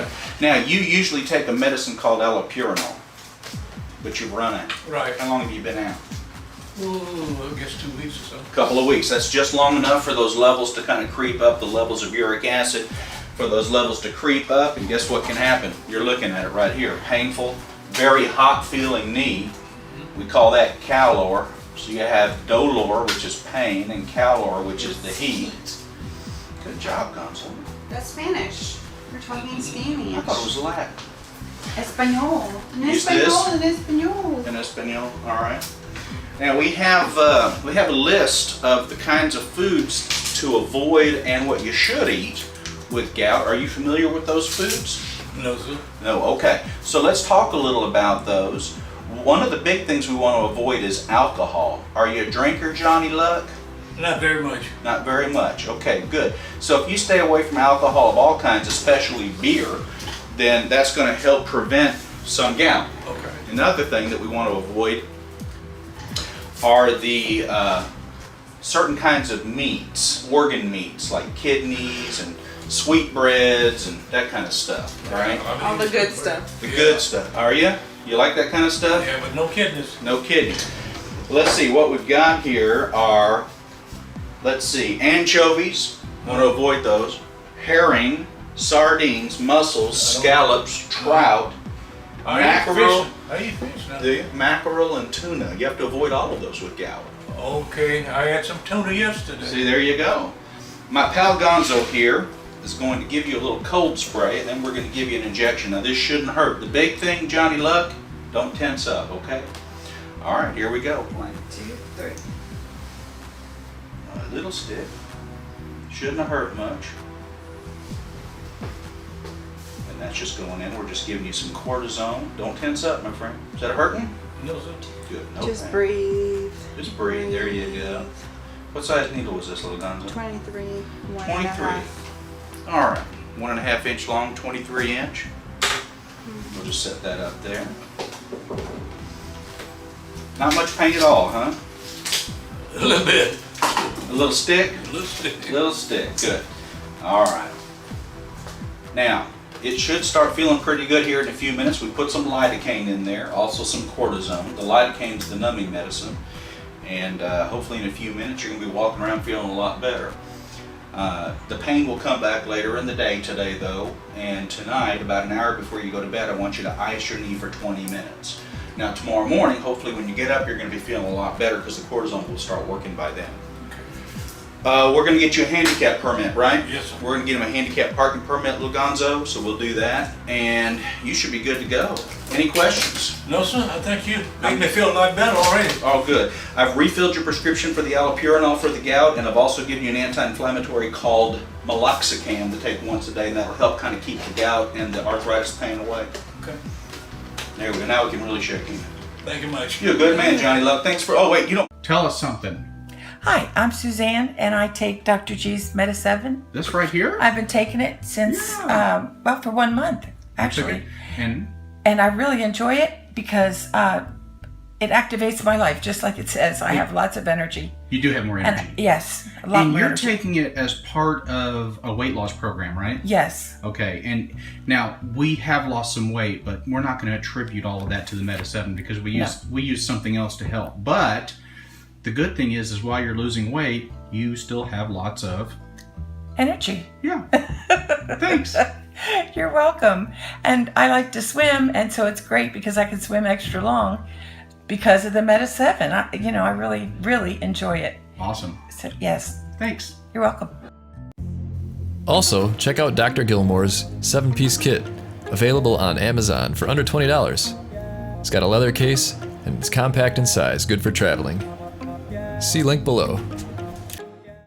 Okay. Now, you usually take a medicine called allopurinol, but you've run it. Right. How long have you been out? Oh, I guess 2 weeks or so. A couple of weeks. That's just long enough for those levels to kind of creep up, the levels of uric acid, for those levels to creep up, and guess what can happen? You're looking at it right here. Painful, very hot feeling knee. We call that calor. So you have dolor, which is pain, and calor, which is the heat. Good job, Gonzo. That's Spanish. We're talking Spanish. I thought it was Latin. Español. En Use this. español, en español. In Espanol, all right. Now we have a list of the kinds of foods to avoid and what you should eat with gout. Are you familiar with those foods? No, sir. No, okay. So let's talk a little about those. One of the big things we want to avoid is alcohol. Are you a drinker, Johnny Luck? Not very much. Not very much. Okay, good. So if you stay away from alcohol of all kinds, especially beer, then that's going to help prevent some gout. Okay. Another thing that we want to avoid are the certain kinds of meats, organ meats, like kidneys and sweetbreads and that kind of stuff, right? All the good stuff. The good stuff. Are you? You like that kind of stuff? Yeah, but no kidneys. No kidding. Let's see, what we've got here are, let's see, anchovies, want to avoid those, herring, sardines, mussels, scallops, trout, mackerel, I eat fish now. the mackerel and tuna. You have to avoid all of those with gout. Okay, I had some tuna yesterday. See, there you go. My pal Gonzo here is going to give you a little cold spray, and then we're going to give you an injection. Now, this shouldn't hurt. The big thing, Johnny Luck, don't tense up, okay? All right, here we go. 1, 2, 3. A little stick. Shouldn't have hurt much. And that's just going in. We're just giving you some cortisone. Don't tense up, my friend. Is that hurting? No, sir. Good. No Just pain. breathe. Just breathe. There you go. What size needle was this, little Gonzo? 23. 23. All right. 1.5 inch long, 23 inch. We'll just set that up there. Not much pain at all, huh? A little bit. A little stick? A little stick. Little stick. Good. All right. Now, it should start feeling pretty good here in a few minutes. We put some lidocaine in there, also some cortisone. The lidocaine is the numbing medicine. And hopefully in a few minutes you're going to be walking around feeling a lot better. The pain will come back later in the day today though, and tonight, about an hour before you go to bed, I want you to ice your knee for 20 minutes. Now tomorrow morning, hopefully when you get up, you're going to be feeling a lot better because the cortisone will start working by then. We're going to get you a handicap permit, right? Yes, sir. We're going to get him a handicap parking permit, little Gonzo, so we'll do that, and you should be good to go. Any questions? No, sir. I thank you. Make me feel a lot better already. Oh, good. I've refilled your prescription for the allopurinol for the gout, and I've also given you an anti-inflammatory called meloxicam to take once a day, and that'll help kind of keep the gout and the arthritis pain away. Okay. There we go. Now we can really shake you. Thank you much. You're a good man, Johnny Love. Thanks for. Oh wait, you don't tell us something. Hi, I'm Suzanne, and I take Dr. G's Meta7. This right here. I've been taking it since, well, for 1 month, actually. And And I really enjoy it because it activates my life, just like it says. I have lots of energy. You do have more energy. And yes, a lot And more you're energy. taking it as part of a weight loss program, right? Yes. Okay, and now we have lost some weight, but we're not going to attribute all of that to the Meta7 because we use something else to help. But the good thing is while you're losing weight, you still have lots of Energy. yeah. Thanks. You're welcome. And I like to swim, and so it's great because I can swim extra long because of the Meta7. I really, really enjoy it. Awesome. So, yes, Thanks. you're welcome. Also, check out Dr. Gilmore's 7-piece kit, available on Amazon for under $20. It's got a leather case, and it's compact in size, good for traveling. See link below.